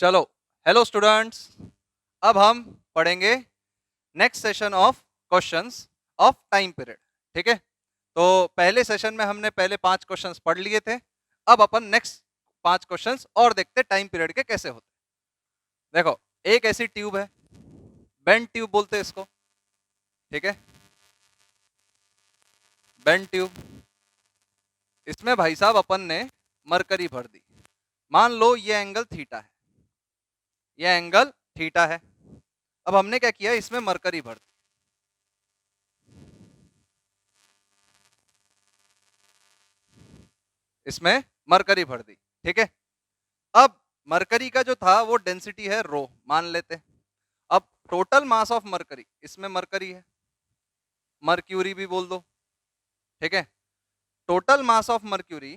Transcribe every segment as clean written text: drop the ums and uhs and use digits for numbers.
चलो, hello students. अब हम पढ़ेंगे next session of questions of time period. ठीक है, तो पहले सेशन में हमने पहले 5 क्वेश्चंस पढ़ लिए थे। अब अपन नेक्स्ट 5 क्वेश्चंस और देखते टाइम पीरियड के कैसे होते। देखो, एक ऐसी ट्यूब है, बेंड ट्यूब बोलते हैं इसको। ठीक है, बेंड ट्यूब। इसमें भाई साहब अपन ने मरकरी भर दी। मान लो ये एंगल थीटा है, ये एंगल थीटा है। अब हमने क्या किया, इसमें मरकरी भर दी। इसमें मरकरी भर दी। ठीक है, अब मरकरी का जो था वो डेंसिटी है रो मान लेते। अब टोटल मास ऑफ मरकरी, इसमें मरकरी है, मर्क्यूरी भी बोल दो। ठीक है, total mass of mercury,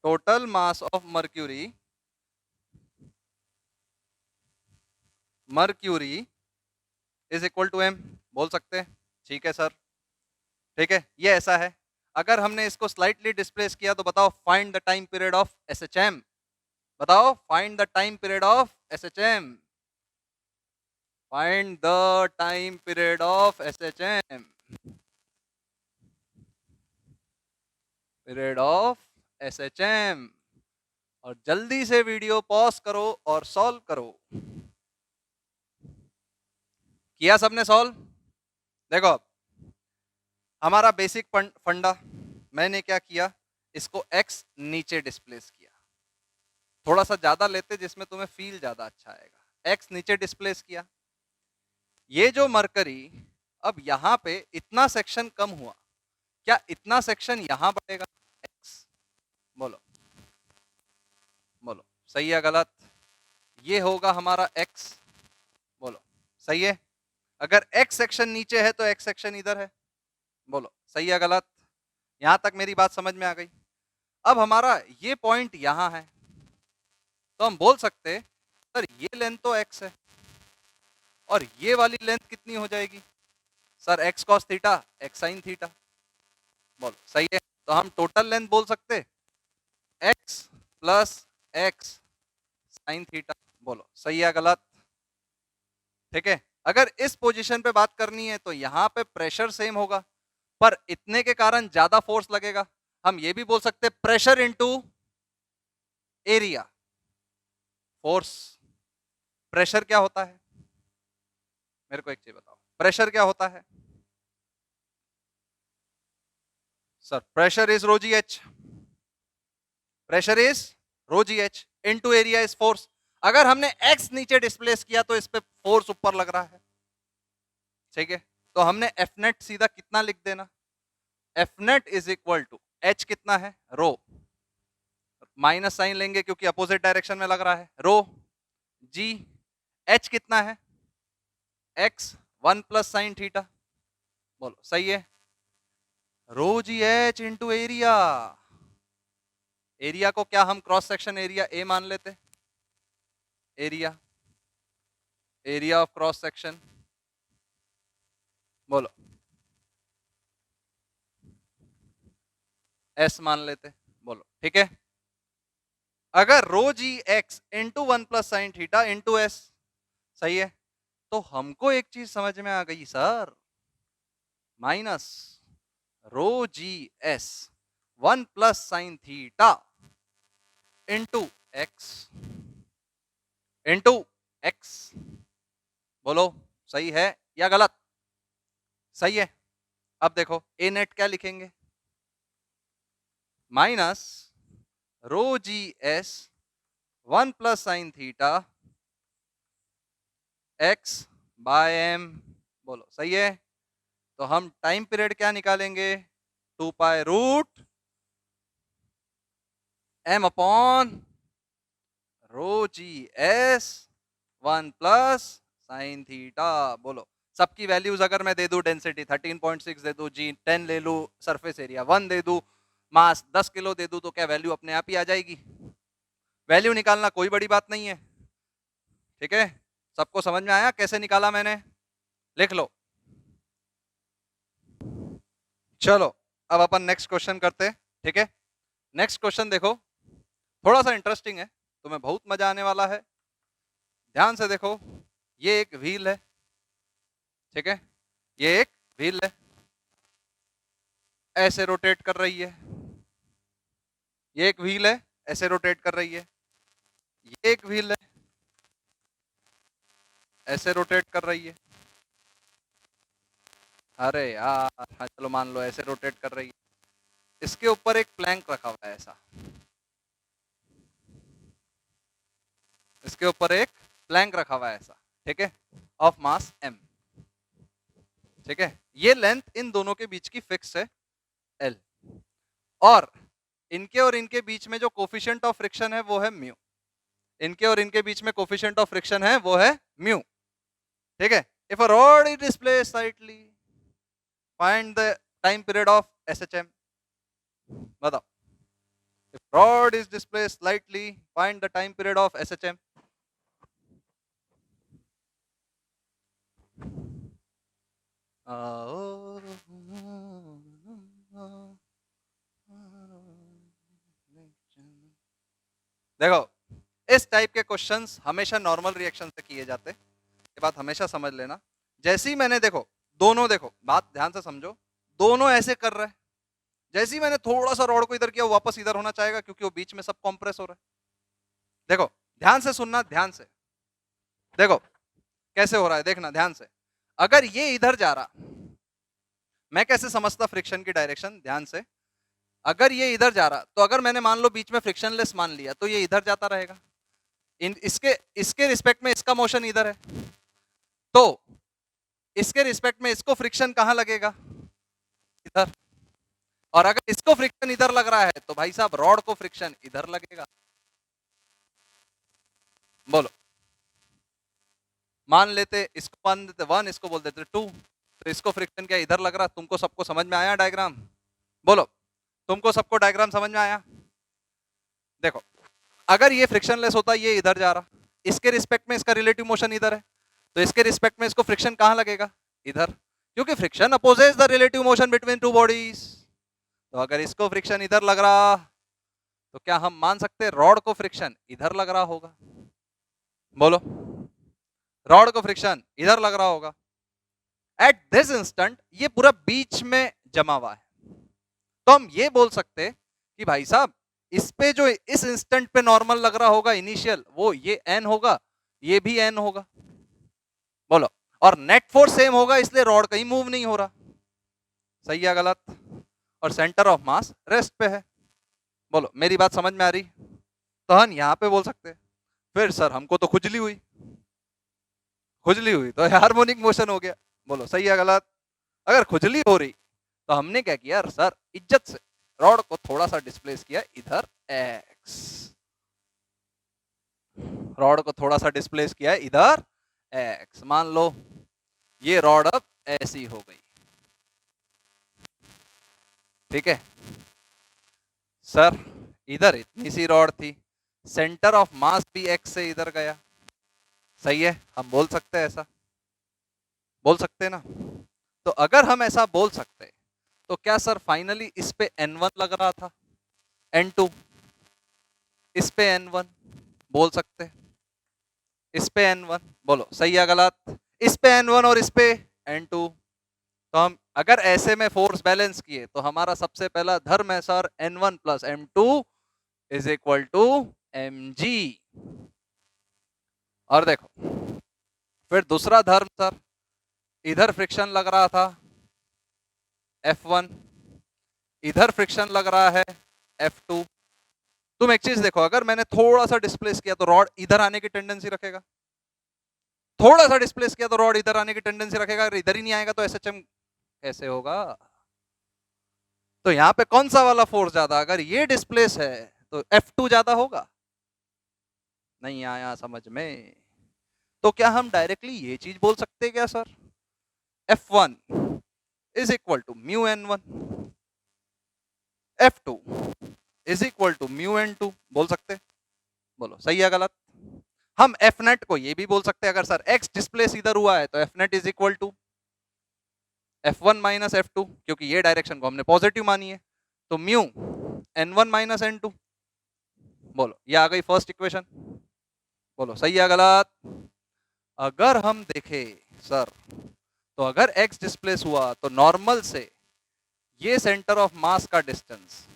total mass of mercury, mercury is equal to M बोल सकते हैं। ठीक है सर, ठीक है, ये ऐसा है। अगर हमने इसको स्लाइटली डिस्प्लेस किया तो बताओ find the time period of SHM. बताओ find the time period of SHM. Find the time period of SHM. Period of SHM. और जल्दी से वीडियो पॉज करो और सॉल्व करो। किया सबने सॉल्व? देखो, अब हमारा बेसिक फंडा, मैंने क्या किया, इसको x नीचे डिस्प्लेस किया। थोड़ा सा ज्यादा लेते जिसमें तुम्हें फील ज्यादा अच्छा आएगा। x नीचे डिस्प्लेस किया। ये जो मरकरी, अब यहां पे इतना सेक्शन कम हुआ, क्या इतना सेक्शन यहां बढ़ेगा? x, बोलो बोलो, सही है गलत? ये होगा हमारा x, बोलो सही है। अगर x सेक्शन नीचे है तो x सेक्शन इधर है, बोलो सही है गलत? यहां तक मेरी बात समझ में आ गई? अब हमारा ये पॉइंट यहां है, तो हम बोल सकते सर ये लेंथ तो x है और ये वाली लेंथ कितनी हो जाएगी sir? x cos theta x sin theta, बोलो सही है। तो हम टोटल लेंथ बोल सकते x plus x sin theta, बोलो सही है गलत? ठीक है, अगर इस पोजीशन पे बात करनी है तो यहां पे प्रेशर सेम होगा, पर इतने के कारण ज्यादा फोर्स लगेगा। हम ये भी बोल सकते pressure into area. Force, pressure क्या होता है? मेरे को एक चीज बताओ, प्रेशर क्या होता है? Sir pressure is rho g h, pressure is rho g h into area is force. अगर हमने एक्स नीचे डिस्प्लेस किया तो इस पे फोर्स ऊपर लग रहा है। ठीक है, तो हमने एफ नेट सीधा कितना लिख देना, F net is equal to h कितना है रो, माइनस साइन लेंगे क्योंकि अपोजिट डायरेक्शन में लग रहा है, रो जी एच कितना है एक्स 1 प्लस साइन थीटा, बोलो सही है। Rho g h into area, area को क्या हम क्रॉस सेक्शन एरिया ए मान लेते, area, area of cross section, बोलो एस मान लेते, बोलो ठीक है। अगर rho g x into 1 plus sine theta into S, सही है, तो हमको एक चीज समझ में आ गई sir, minus rho g s 1 plus sine theta into x, into x, बोलो सही है या गलत? सही है। अब देखो ए नेट क्या लिखेंगे, minus rho g s 1 plus sine theta x by m, बोलो सही है। तो हम टाइम पीरियड क्या निकालेंगे, 2 pi root m upon rho g s 1 plus sine theta, बोलो। सबकी वैल्यूज अगर मैं दे दूं, डेंसिटी 13.6 दे दूं, जी 10 ले लूं, सरफेस एरिया 1 दे दूं, मास 10 किलो दे दूं, तो क्या वैल्यू अपने आप ही आ जाएगी? वैल्यू निकालना कोई बड़ी बात नहीं है। ठीक है, सबको समझ में आया कैसे निकाला मैंने? लिख लो। चलो, अब अपन नेक्स्ट क्वेश्चन करते हैं। ठीक है, नेक्स्ट क्वेश्चन देखो, थोड़ा सा इंटरेस्टिंग है। तुम्हें बहुत मजा आने वाला है। ध्यान से देखो, ये एक व्हील है, ठीक है, ये एक व्हील है, ऐसे रोटेट कर रही है। ये एक व्हील है, ऐसे रोटेट कर रही है। ये एक व्हील है, ऐसे रोटेट कर रही है। अरे यार, हाँ चलो मान लो ऐसे रोटेट कर रही है। इसके ऊपर एक प्लैंक रखा हुआ है ऐसा, इसके ऊपर एक प्लैंक रखा हुआ है ऐसा, ठीक है, ऑफ मास m, ठीक है। ये लेंथ इन दोनों के बीच की फिक्स है l, और इनके बीच में जो कोफिशिएंट ऑफ फ्रिक्शन है वो है म्यू। इनके और इनके बीच में कोफिशिएंट ऑफ फ्रिक्शन है वो है म्यू, ठीक है। If a rod is displaced slightly, find the time period of SHM। बताओ, if rod is displaced slightly, find the time period of SHM। देखो, इस टाइप के क्वेश्चंस हमेशा नॉर्मल रिएक्शन से किए जाते, ये बात हमेशा समझ लेना। जैसे ही मैंने देखो, दोनों देखो, बात ध्यान से समझो, दोनों ऐसे कर रहे हैं, जैसे ही मैंने थोड़ा सा रॉड को इधर किया, वापस इधर होना चाहेगा क्योंकि वो बीच में सब कॉम्प्रेस हो रहा है। देखो ध्यान से सुनना, ध्यान से देखो कैसे हो रहा है, देखना ध्यान से। अगर ये इधर जा रहा, मैं कैसे समझता फ्रिक्शन की डायरेक्शन, ध्यान से। अगर ये इधर जा रहा, तो अगर मैंने मान लो बीच में फ्रिक्शनलेस मान लिया, तो ये इधर जाता रहेगा। इसके रिस्पेक्ट में इसका मोशन इधर है, तो इसके रिस्पेक्ट में इसको फ्रिक्शन कहां लगेगा, इधर। और अगर इसको फ्रिक्शन इधर लग रहा है, तो भाई साहब रॉड को फ्रिक्शन इधर लगेगा। बोलो, मान लेते इसको, मान देते 1, इसको बोल देते 2, तो इसको फ्रिक्शन क्या इधर लग रहा। तुमको सबको समझ में आया डायग्राम? बोलो, तुमको सबको डायग्राम समझ में आया? देखो, अगर ये फ्रिक्शनलेस होता, ये इधर जा रहा, इसके रिस्पेक्ट में इसका रिलेटिव मोशन इधर है, तो इसके रिस्पेक्ट में इसको फ्रिक्शन कहां लगेगा, इधर, क्योंकि friction opposes the relative motion between two bodies. तो अगर इसको फ्रिक्शन इधर लग रहा, तो क्या हम मान सकते रॉड को फ्रिक्शन इधर लग रहा होगा? बोलो, रॉड को फ्रिक्शन इधर लग रहा होगा। एट दिस इंस्टेंट ये पूरा बीच में जमा हुआ है, तो हम ये बोल सकते कि भाई साहब इस पे जो इस इंस्टेंट पे नॉर्मल लग रहा होगा इनिशियल, वो ये n होगा, ये भी n होगा। बोलो, और नेट फोर्स सेम होगा, इसलिए रॉड कहीं मूव नहीं हो रहा। सही है गलत? और सेंटर ऑफ मास रेस्ट पे है। बोलो, मेरी बात समझ में आ रही? तो हम यहां पे बोल सकते, फिर सर हमको तो खुजली हुई, खुजली हुई तो हार्मोनिक मोशन हो गया। बोलो, सही है गलत? अगर खुजली हो रही, तो हमने क्या किया सर, इज्जत से रॉड को थोड़ा सा डिस्प्लेस किया इधर x, रॉड को थोड़ा सा डिस्प्लेस किया इधर x। मान लो ये रॉड अब ऐसी हो गई, ठीक है सर। इधर इतनी सी रॉड थी, सेंटर ऑफ मास भी x से इधर गया, सही है? हम बोल सकते हैं ऐसा, बोल सकते हैं ना? तो अगर हम ऐसा बोल सकते, तो क्या सर फाइनली इस पे n1 लग रहा था, n2, इस पे n1 बोल सकते, इस पे n1। बोलो, सही है गलत? इस पे n1 और इस पे n2। तो हम अगर ऐसे में फोर्स बैलेंस किए, तो हमारा सबसे पहला धर्म है sir n1 plus m2 is equal to mg। और देखो, फिर दूसरा धर्म सर, इधर फ्रिक्शन लग रहा था F1, इधर फ्रिक्शन लग रहा है F2। तुम एक चीज देखो, अगर मैंने थोड़ा सा डिस्प्लेस किया, तो रॉड इधर आने की टेंडेंसी रखेगा। थोड़ा सा डिस्प्लेस किया, तो रॉड इधर आने की टेंडेंसी रखेगा। अगर इधर ही नहीं आएगा, तो SHM कैसे होगा? तो यहाँ पे कौन सा वाला फोर्स ज्यादा? अगर ये डिस्प्लेस है, तो F2 ज्यादा होगा। नहीं आया समझ में? तो क्या हम डायरेक्टली ये चीज बोल सकते हैं क्या sir, F1 is equal to mu n1, F2 is equal to mu n2, बोल सकते? बोलो, सही है गलत? हम F नेट को ये भी बोल सकते हैं, अगर सर x डिस्प्लेस इधर हुआ है, तो F net is equal to F1 minus F2, क्योंकि ये डायरेक्शन को हमने पॉजिटिव मानी है, तो म्यू n1 माइनस n2। बोलो, ये आ गई फर्स्ट इक्वेशन। बोलो सही है गलत? अगर हम देखें सर, तो अगर x डिस्प्लेस हुआ तो नॉर्मल से ये सेंटर ऑफ मास का डिस्टेंस,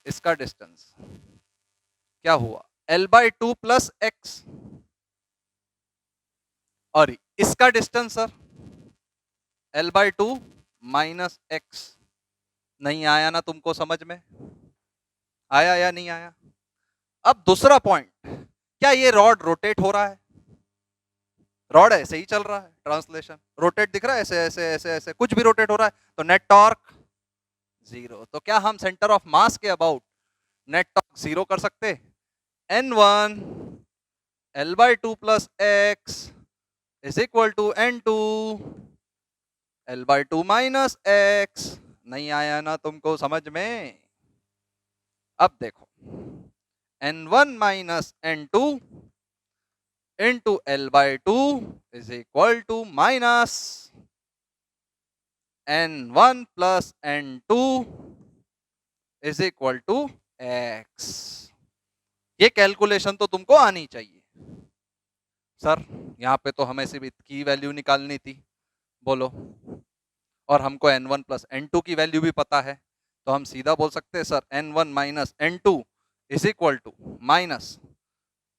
इसका डिस्टेंस क्या हुआ, L/2 प्लस एक्स, और इसका distance sir L/2 minus x. नहीं आया ना तुमको समझ में? आया या नहीं आया? अब दूसरा पॉइंट, क्या ये रॉड रोटेट हो रहा है? रॉड ऐसे ही चल रहा है, ट्रांसलेशन रोटेट दिख रहा है, ऐसे ऐसे ऐसे ऐसे कुछ भी रोटेट हो रहा है, तो नेट टॉर्क जीरो। तो क्या हम सेंटर ऑफ मास के अबाउट नेट टॉर्क जीरो कर सकते? N1 L/2 plus x is equal to N2 L/2 minus x. नहीं आया ना तुमको समझ में? अब देखो, N1 minus N2 into L/2 is equal to minus N1 plus N2 is equal to x. ये कैलकुलेशन तो तुमको आनी चाहिए सर। यहाँ पे तो हमें सिर्फ की वैल्यू निकालनी थी, बोलो, और हमको N1 प्लस N2 की वैल्यू भी पता है, तो हम सीधा बोल सकते हैं sir N1 minus N2 is equal to minus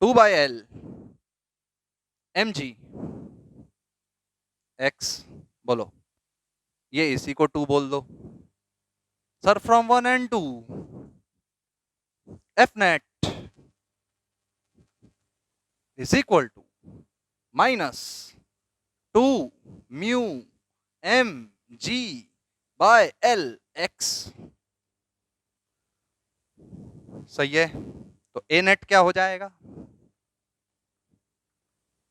2/L mg x। बोलो, ये इसी को 2 बोल दो sir, from 1 and 2 F net is equal to minus 2 mu m g by L x। सही है? तो A नेट क्या हो जाएगा?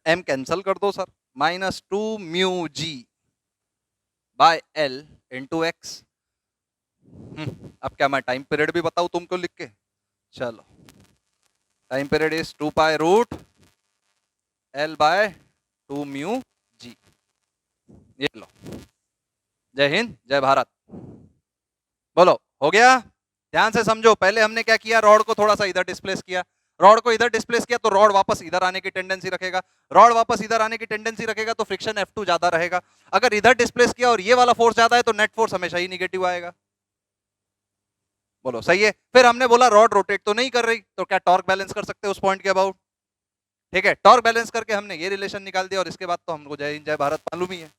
M कैंसल कर दो sir, minus 2 mu g by L into x. अब क्या मैं टाइम पीरियड भी बताऊं तुमको लिख के? चलो, time period is 2 pi root L by 2 mu g. ये लो, जय हिंद जय भारत। बोलो, हो गया? ध्यान से समझो, पहले हमने क्या किया, रॉड को थोड़ा सा इधर डिस्प्लेस किया, रॉड को इधर डिस्प्लेस किया तो रॉड वापस इधर आने की टेंडेंसी रखेगा, रॉड वापस इधर आने की टेंडेंसी रखेगा तो फ्रिक्शन F2 ज्यादा रहेगा। अगर इधर डिस्प्लेस किया और ये वाला फोर्स ज्यादा है तो नेट फोर्स हमेशा ही निगेटिव आएगा। बोलो सही है? फिर हमने बोला रॉड रोटेट तो नहीं कर रही, तो क्या टॉर्क बैलेंस कर सकते हैं उस पॉइंट के अबाउट? ठीक है, टॉर्क बैलेंस करके हमने ये रिलेशन निकाल दिया, और इसके बाद तो हमको जय हिंद जय भारत मालूम ही है।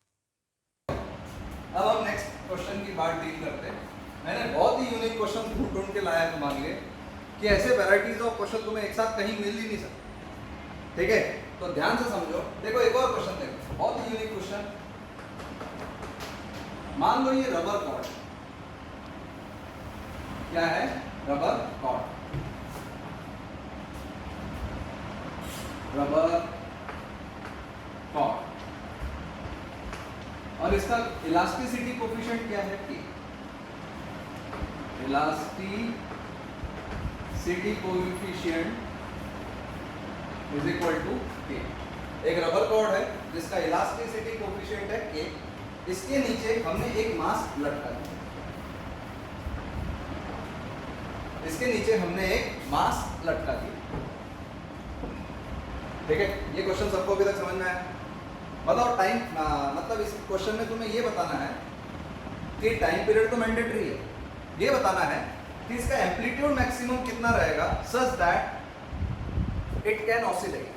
अब हम नेक्स्ट क्वेश्चन की बात डील करते हैं। मैंने बहुत ही यूनिक क्वेश्चन ढूंढ के लाया तुम्हारे लिए, कि ऐसे वैरायटीज ऑफ क्वेश्चन तुम्हें एक साथ कहीं मिल ही नहीं सकते। ठीक है, तो ध्यान से समझो। देखो एक और क्वेश्चन देखो, बहुत ही यूनिक क्वेश्चन। मान लो ये रबर कॉर्ड, क्या है? रबर कॉर्ड, रबर कॉर्ड, और इसका इलास्टिसिटी कोफिशिएंट क्या है? K। Elasticity coefficient is equal to K। एक रबर कॉर्ड है जिसका इलास्टिसिटी कोएफिशिएंट है K। इसके नीचे हमने एक मास लटका दिया, इसके नीचे हमने एक मास लटका दिया। ठीक है, ये क्वेश्चन सबको अभी तक समझ में आया? बताओ टाइम, मतलब इस क्वेश्चन में तुम्हें ये बताना है कि टाइम पीरियड तो मैंडेटरी है, ये बताना है कि इसका एम्पलीट्यूड मैक्सिमम कितना रहेगा such that it can oscillate.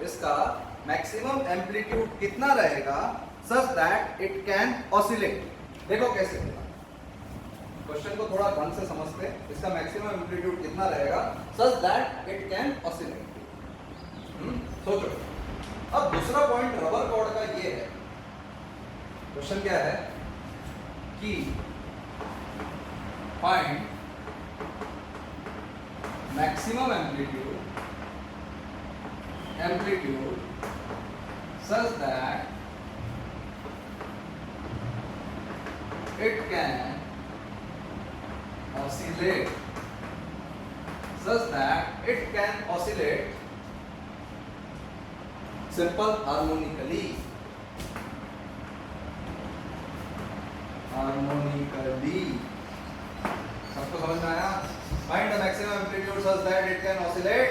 इसका मैक्सिमम एम्पलीट्यूड कितना रहेगा such that it can oscillate. देखो कैसे होगा, क्वेश्चन को थोड़ा ढंग से समझते हैं। इसका मैक्सिमम एम्पलीट्यूड कितना रहेगा such that it can oscillate. सोचो। अब दूसरा पॉइंट रबर कॉर्ड का ये है, क्वेश्चन क्या है कि find maximum amplitude such that it can oscillate simple harmonically सबको समझ में आया? Find the maximum amplitude such that it can oscillate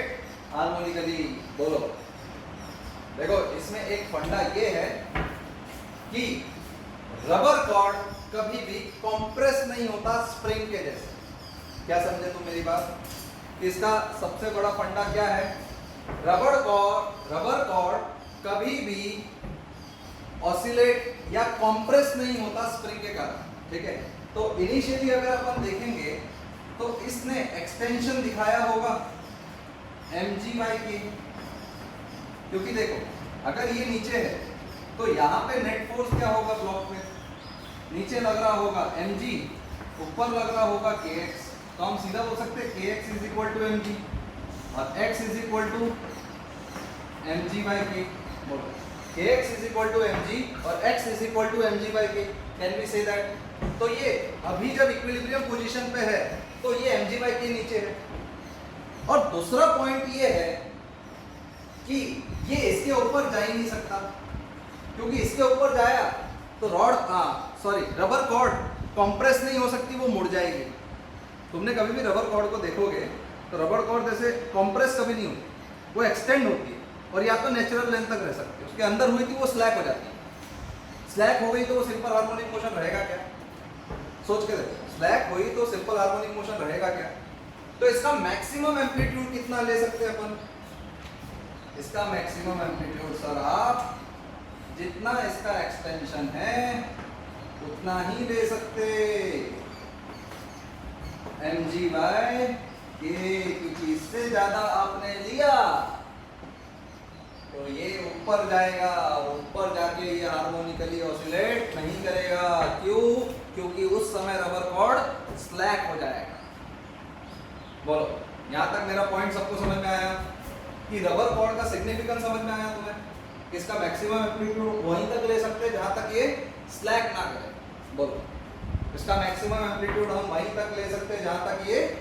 harmonically. बोलो। देखो इसमें एक फंडा ये है कि रबर कॉर्ड कभी भी कॉम्प्रेस नहीं होता स्प्रिंग के जैसे। क्या समझे तुम मेरी बात? इसका सबसे बड़ा फंडा क्या है? रबर कॉर्ड कभी भी ऑसिलेट या कॉम्प्रेस नहीं होता स्प्रिंग के कारण। ठीक है, तो इनिशियली अगर अपन देखेंगे तो इसने एक्सटेंशन दिखाया होगा mg/k, क्योंकि देखो अगर ये नीचे है तो यहाँ पे नेट फोर्स क्या होगा? ब्लॉक पे नीचे लग रहा होगा mg, ऊपर लग रहा होगा kx, तो हम सीधा बोल सकते हैं kx is equal to mg और x is equal to mg/k। बोलो kx is equal to mg और x is equal to mg/k। Can we say that? तो ये अभी जब इक्विलिब्रियम पोजीशन पे है तो ये mg/k नीचे है। और दूसरा पॉइंट ये है कि ये इसके ऊपर जा ही नहीं सकता, क्योंकि इसके ऊपर जाया तो रबर कॉर्ड कंप्रेस नहीं हो सकती, वो मुड़ जाएगी। तुमने कभी भी रबर कॉर्ड को देखोगे तो रबर कॉर्ड जैसे कंप्रेस कभी नहीं होती, वो एक्सटेंड होती है और या तो नेचुरल लेंथ तक रह सकती है। उसके अंदर हुई थी वो स्लैक हो जाती है। स्लैक हो गई तो वो सिंपल हार्मोनिक मोशन रहेगा क्या? सोच के देखो, स्लैक हुई तो सिंपल हार्मोनिक मोशन रहेगा क्या? तो इसका मैक्सिमम एम्पलीट्यूड कितना ले सकते हैं अपन? इसका मैक्सिमम एम्पलीट्यूड सर आप जितना इसका एक्सटेंशन है उतना ही ले सकते, mg/k, क्योंकि इससे ज्यादा आपने लिया तो ये ऊपर जाएगा और ऊपर जाके ये हार्मोनिकली ऑसिलेट नहीं करेगा। क्यों? क्योंकि उस समय रबर कॉर्ड स्लैक हो जाएगा। बोलो, यहाँ तक मेरा पॉइंट सबको समझ में आया कि रबर कॉर्ड का सिग्निफिकेंस समझ में आया तुम्हें? इसका मैक्सिमम एम्पलीट्यूड वहीं तक ले सकते हैं जहां तक ये स्लैक ना करे। बोलो, इसका मैक्सिमम एम्पलीट्यूड हम वहीं तक ले सकते हैं जहां तक ये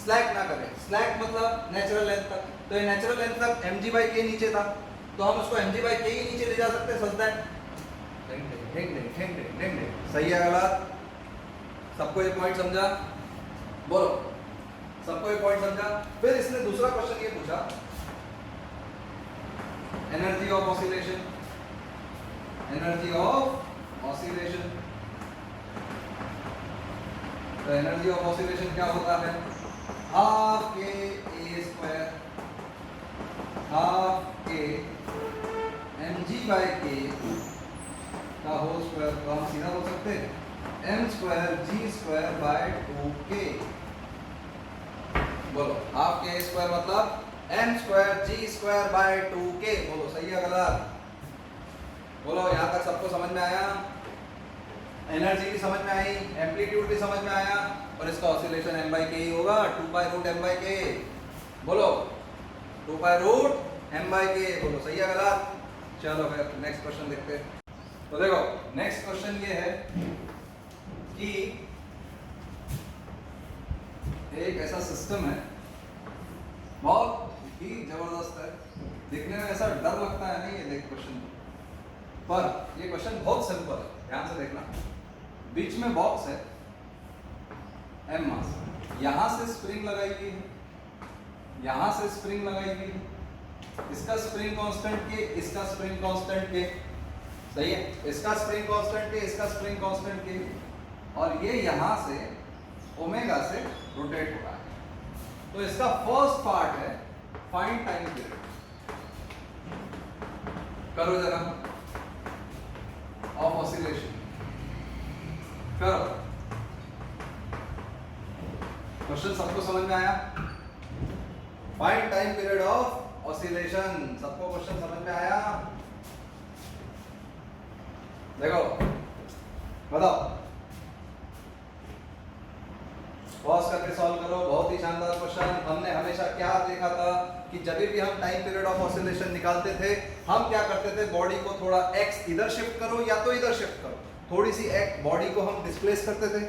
स्लैक ना करे। स्लैक मतलब नेचुरल लेंथ तक। तो ये नेचुरल लेंथ तक mg/k नीचे था, तो हम उसको mg/k ही नीचे ले जा सकते हैं। समझता है? सही है गलत? सबको ये पॉइंट समझा? बोलो, सबको ये पॉइंट समझा? फिर इसने दूसरा क्वेश्चन ये पूछा, energy of oscillation. Energy of oscillation, तो एनर्जी ऑफ ऑसिलेशन क्या होता है? हाफ के ए स्क्वायर, हाफ के mg/k का होल स्क्वायर, तो हम सीधा बोल सकते हैं m²g²/2k। बोलो, हाफ के स्क्वायर मतलब m²g²/2k। बोलो, सही है गलत? बोलो, यहाँ तक सबको समझ में आया? एनर्जी भी समझ में आई, एम्पलीट्यूड भी समझ में आया, और इसका ऑसिलेशन m/k ही होगा, 2π√m/k। बोलो, 2π√m/k। बोलो, सही है गलत? चलो फिर नेक्स्ट क्वेश्चन देखते हैं। तो देखो, नेक्स्ट क्वेश्चन ये है कि एक ऐसा सिस्टम है, बहुत ही जबरदस्त है, दिखने में ऐसा डर लगता है नहीं? ये देख क्वेश्चन, पर ये क्वेश्चन बहुत सिंपल है, ध्यान से देखना। बीच में बॉक्स है m मास, यहां से स्प्रिंग लगाई गई है, यहां से स्प्रिंग लगाई गई है, इसका स्प्रिंग कांस्टेंट के, इसका स्प्रिंग कांस्टेंट के, सही है? इसका स्प्रिंग कांस्टेंट के, इसका स्प्रिंग कांस्टेंट के, और ये यहां से ओमेगा से रोटेट हो रहा है। तो इसका फर्स्ट पार्ट है फाइंड टाइम पीरियड। करो जरा, ऑफ ऑसिलेशन करो। क्वेश्चन सबको समझ में आया? Find time period of oscillation, सबको क्वेश्चन समझ में आया? देखो, बताओ, पॉज करके सॉल्व करो। बहुत ही शानदार क्वेश्चन। हमने हमेशा क्या देखा था कि जब भी हम टाइम पीरियड ऑफ ऑसिलेशन निकालते थे, हम क्या करते थे? बॉडी को थोड़ा x इधर शिफ्ट करो या तो इधर शिफ्ट करो, थोड़ी सी बॉडी को हम डिस्प्लेस करते थे।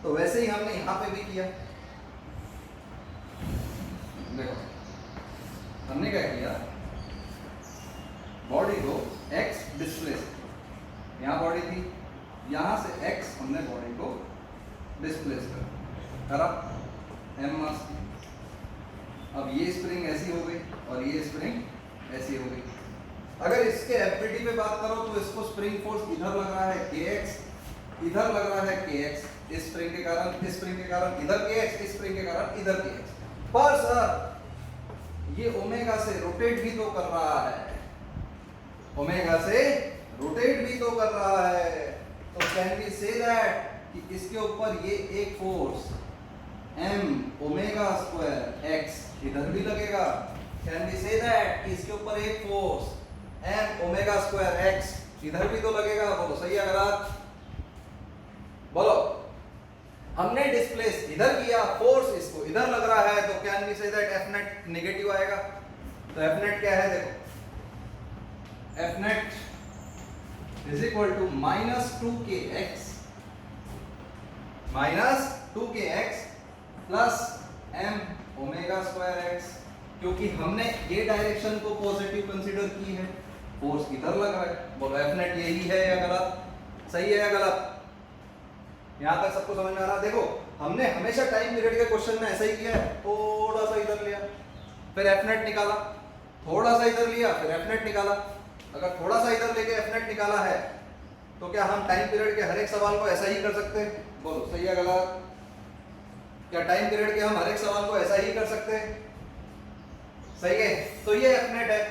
तो वैसे ही हमने यहाँ पे भी किया। देखो, हमने क्या किया? बॉडी को x डिस्प्लेस, यहाँ बॉडी थी, यहाँ से x हमने बॉडी को डिस्प्लेस करा, m मास की। अब ये स्प्रिंग ऐसी हो गई और ये स्प्रिंग ऐसी हो गई। अगर इसके एफबीटी पे बात करो तो इसको स्प्रिंग फोर्स इधर लग रहा है kx, इधर लग रहा है kx, इस स्प्रिंग के कारण इधर kx, इस स्प्रिंग के कारण इधर kx। पर सर ये ओमेगा से रोटेट भी तो कर रहा है, ओमेगा से रोटेट भी तो कर रहा है, तो कैन वी से दैट कि इसके ऊपर ये एक force m omega square x इधर भी लगेगा। कैन वी से दैट कि इसके ऊपर एक force m omega square x इधर भी तो लगेगा। बोलो सही है गलत? बोलो। हमने डिस्प्लेस इधर किया, फोर्स इसको इधर लग रहा है, तो can we say that F net negative आएगा। तो F नेट क्या है देखो, F net is equal to -2kx plus m omega square x, क्योंकि हमने ये डायरेक्शन को पॉजिटिव कंसीडर की है, फोर्स इधर लग रहा है। बोलो F नेट यही है या गलत? सही है या गलत? यहां तक सबको समझ में आ रहा? देखो हमने हमेशा टाइम पीरियड के क्वेश्चन में ऐसा ही किया है, थोड़ा सा इधर लिया फिर F नेट निकाला, थोड़ा सा इधर लिया फिर F नेट निकाला। अगर थोड़ा सा इधर लेके F नेट निकाला है तो क्या हम टाइम पीरियड के हर एक सवाल को ऐसा ही कर सकते हैं? बोलो सही है गलत? क्या टाइम पीरियड के हम हर एक सवाल को ऐसा ही कर सकते हैं? सही है। तो ये F नेट है।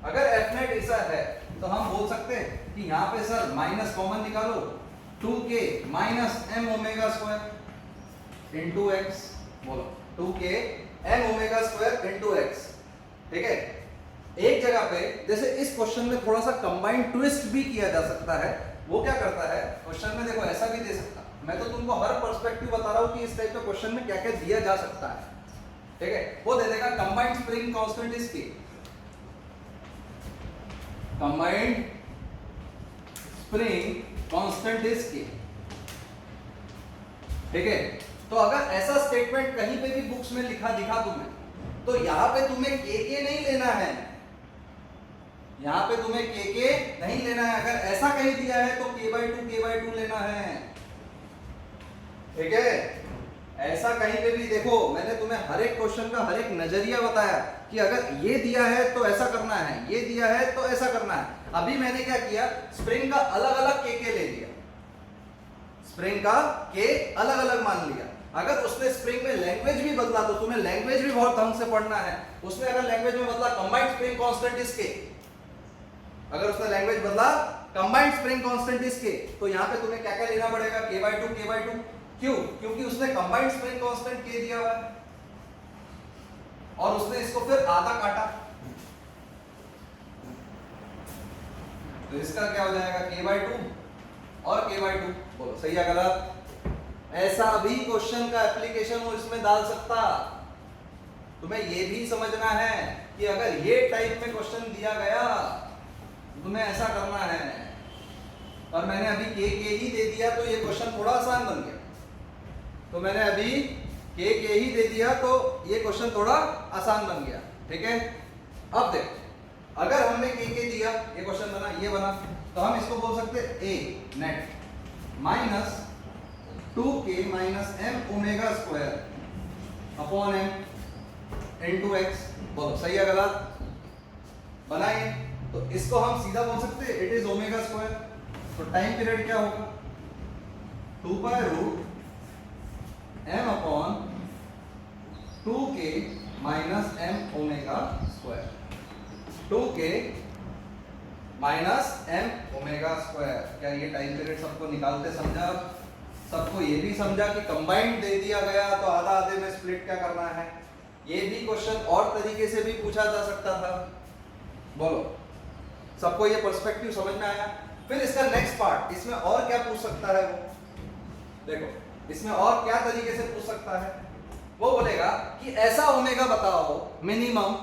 अगर F नेट ऐसा है तो हम बोल सकते हैं कि यहाँ पे सर माइनस कॉमन निकालो, 2k minus m omega square into x। बोलो 2k m omega square into x। ठीक है। एक जगह पे जैसे इस क्वेश्चन में थोड़ा सा कंबाइंड ट्विस्ट भी किया जा सकता है। वो क्या करता है क्वेश्चन में, देखो ऐसा भी दे सकता, मैं तो तुमको हर पर्सपेक्टिव बता रहा हूं कि इस टाइप के क्वेश्चन में क्या क्या दिया जा सकता है। ठीक है। वो दे देगा combined spring constant is k, combined spring constant is k। ठीक है। तो अगर ऐसा स्टेटमेंट कहीं पे भी बुक्स में लिखा दिखा तुम्हें, तो यहां पे तुम्हें k नहीं लेना है, यहां पे तुम्हें k नहीं लेना है। अगर ऐसा कहीं दिया है तो k/2 लेना है। ठीक है। ऐसा कहीं पे भी देखो, मैंने तुम्हें हर एक क्वेश्चन का हर एक नजरिया बताया कि अगर ये दिया है तो ऐसा करना है, ये दिया है तो ऐसा करना है। अभी मैंने क्या किया, स्प्रिंग का अलग अलग k ले लिया, स्प्रिंग का k अलग अलग मान लिया। अगर उसने स्प्रिंग में लैंग्वेज भी बदला तो तुम्हें लैंग्वेज भी बहुत ढंग से पढ़ना है। उसने अगर लैंग्वेज में बदला combined spring constant is k, अगर उसने लैंग्वेज बदला combined spring constant is k, तो यहां पे तुम्हें क्या क्या लेना पड़ेगा, k/2। क्यों? क्योंकि उसने कंबाइंड स्प्रिंग कांस्टेंट k दिया हुआ है और उसने इसको फिर आधा काटा, तो इसका क्या हो जाएगा, k/2 और k/2। बोलो सही है गलत? ऐसा भी क्वेश्चन का एप्लीकेशन वो इसमें डाल सकता। तुम्हें ये भी समझना है कि अगर ये टाइप में क्वेश्चन दिया गया तो तुम्हें ऐसा करना है। और मैंने अभी k ही दे दिया तो ये क्वेश्चन थोड़ा आसान बन गया, तो मैंने अभी k ही दे दिया तो ये क्वेश्चन थोड़ा आसान बन गया। ठीक है। अब देखो, अगर हमने k दिया, ये क्वेश्चन बना, ये बना, तो हम इसको बोल सकते a net minus 2k minus m omega square upon m into x। बोलो सही है गलत? बनाइए। तो इसको हम सीधा बोल सकते हैं इट इज ओमेगा स्क्वायर। तो टाइम पीरियड क्या होगा, 2 m upon 2k minus m omega square, 2k minus m omega square. क्या ये टाइम पीरियड सबको निकालते समझा? सबको ये भी समझा कि कंबाइंड दे दिया गया तो आधा आधे में स्प्लिट क्या करना है। ये भी क्वेश्चन और तरीके से भी पूछा जा सकता था। बोलो सबको ये पर्सपेक्टिव समझ में आया? फिर इसका नेक्स्ट पार्ट, इसमें और क्या पूछ सकता है वो देखो, इसमें और क्या तरीके से पूछ सकता है। वो बोलेगा कि ऐसा ओमेगा बताओ मिनिमम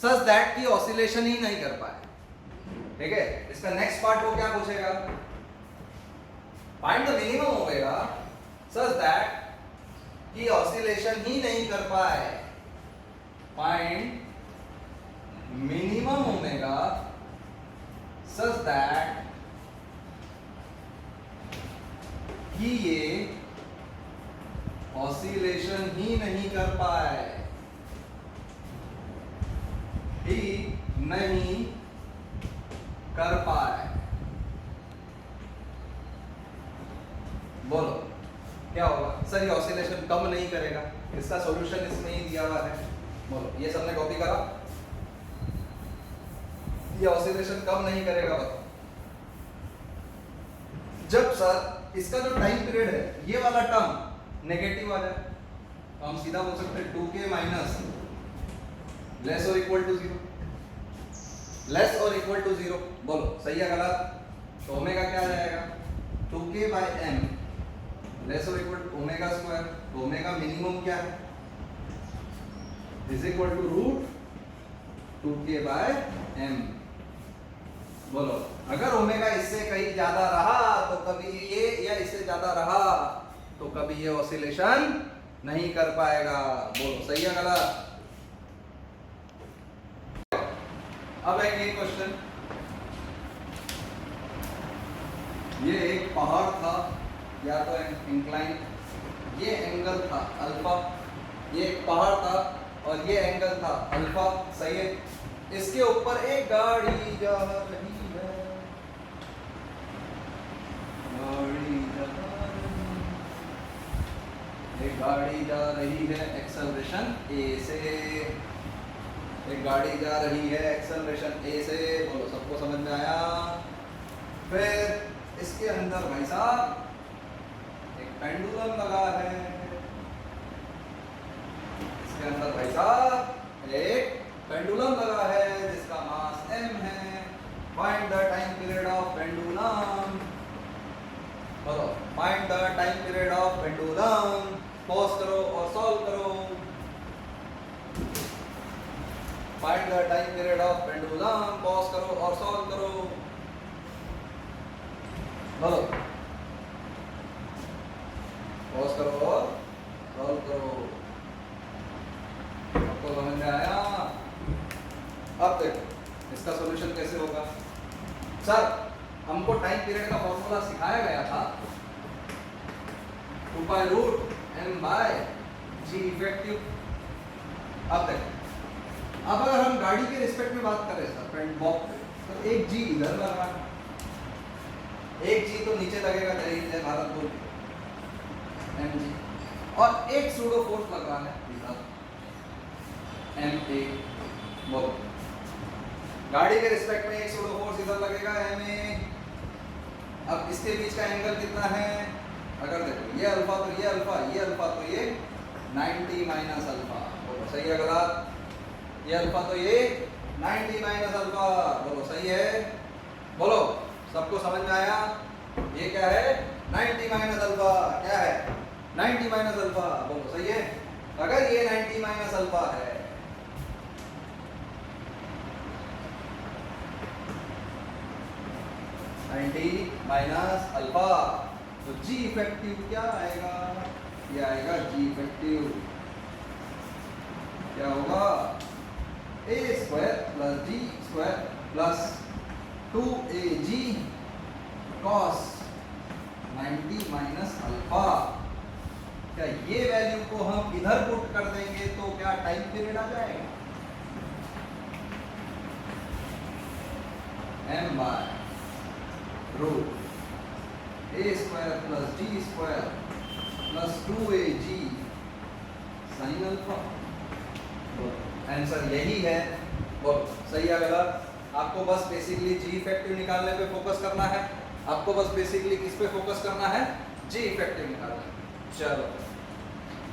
सच दैट कि ऑसिलेशन ही नहीं कर पाए। ठीक है। इसका नेक्स्ट पार्ट वो क्या पूछेगा, find the minimum omega such that कि ऑसिलेशन ही नहीं कर पाए। Find minimum omega such that कि ये ऑसिलेशन ही नहीं ठीक नहीं कर पाए। बोलो क्या होगा सर? ये ऑसिलेशन कम नहीं करेगा, इसका सॉल्यूशन इसमें ही दिया हुआ है। बोलो ये सबने कॉपी करा? ये ऑसिलेशन कम नहीं करेगा बताओ। जब सर इसका जो टाइम पीरियड है ये वाला टर्म नेगेटिव आ जाए तो हम सीधा बोल सकते हैं 2k माइनस लेस और इक्वल टू 0, लेस और इक्वल टू 0। बोलो सही है गलत? तो ओमेगा क्या आ जाएगा? 2k बाय m लेस और इक्वल टू ओमेगा स्क्वायर। तो ओमेगा मिनिमम क्या है? Is equal to root 2k by m। बोलो अगर ओमेगा इससे कहीं ज्यादा रहा तो कभी ये, या इससे ज्यादा रहा तो कभी ये ऑसिलेशन नहीं कर पाएगा। बोलो सही है गलत? अब एक क्वेश्चन, ये एक पहाड़ था या तो इंक्लाइन, ये एंगल था अल्फा, ये एक पहाड़ था और ये एंगल था अल्फा, सही है? इसके ऊपर एक गाड़ी जा रही है, एक गाड़ी जा रही है एक्सेलरेशन a से, एक गाड़ी जा रही है एक्सेलरेशन a से। बोलो सबको समझ में आया? फिर इसके अंदर भाई साहब एक पेंडुलम लगा है, इसके अंदर भाई साहब एक पेंडुलम लगा है जिसका मास m है। Find the time period of pendulum. बोलो find the time period of pendulum. Pause करो और सॉल्व करो। Find the time period of pendulum, pause करो और सॉल्व करो। बोलो पॉज करो और सॉल्व करो। आपको समझ में आया? अब देखो इसका सॉल्यूशन कैसे होगा। सर हमको टाइम पीरियड का फॉर्मूला सिखाया गया था 2 by root m by g effective. अब देखो अब अगर हम गाड़ी के रिस्पेक्ट में बात करें सर फ्रंट बॉक्स पे, तो एक g इधर लग रहा है, एक g तो नीचे लगेगा जय भारत बोल mg, और एक सूडो फोर्स लग रहा है इधर ma। बोलो गाड़ी के रिस्पेक्ट में एक सूडो फोर्स इधर लगेगा ma। अब इसके बीच का एंगल कितना है? अगर देखो ये अल्फा तो ये अल्फा, ये अल्फा तो ये 90 माइनस अल्फा। बोलो सही है गलत? ये अल्फा तो ये 90 माइनस अल्फा। बोलो सही है? बोलो सबको समझ में आया? ये क्या है? 90 माइनस अल्फा। क्या है? 90 माइनस अल्फा। बोलो सही है? अगर ये 90 माइनस अल्फा है, माइनस अल्फा, तो जी इफेक्टिव क्या आएगा? ये आएगा जी इफेक्टिव क्या होगा? a square plus g square plus 2ab cos 90 minus alpha. क्या ये वैल्यू को हम इधर पुट कर देंगे तो क्या टाइम पीरियड आ जाएगा? m by root a square plus g square plus 2ab sine alpha. Answer यही है। बोलो सही है गलत? आपको बस बेसिकली जी इफेक्टिव निकालने पे फोकस करना है। आपको बस बेसिकली किस पे फोकस करना है? जी इफेक्टिव निकालना। चलो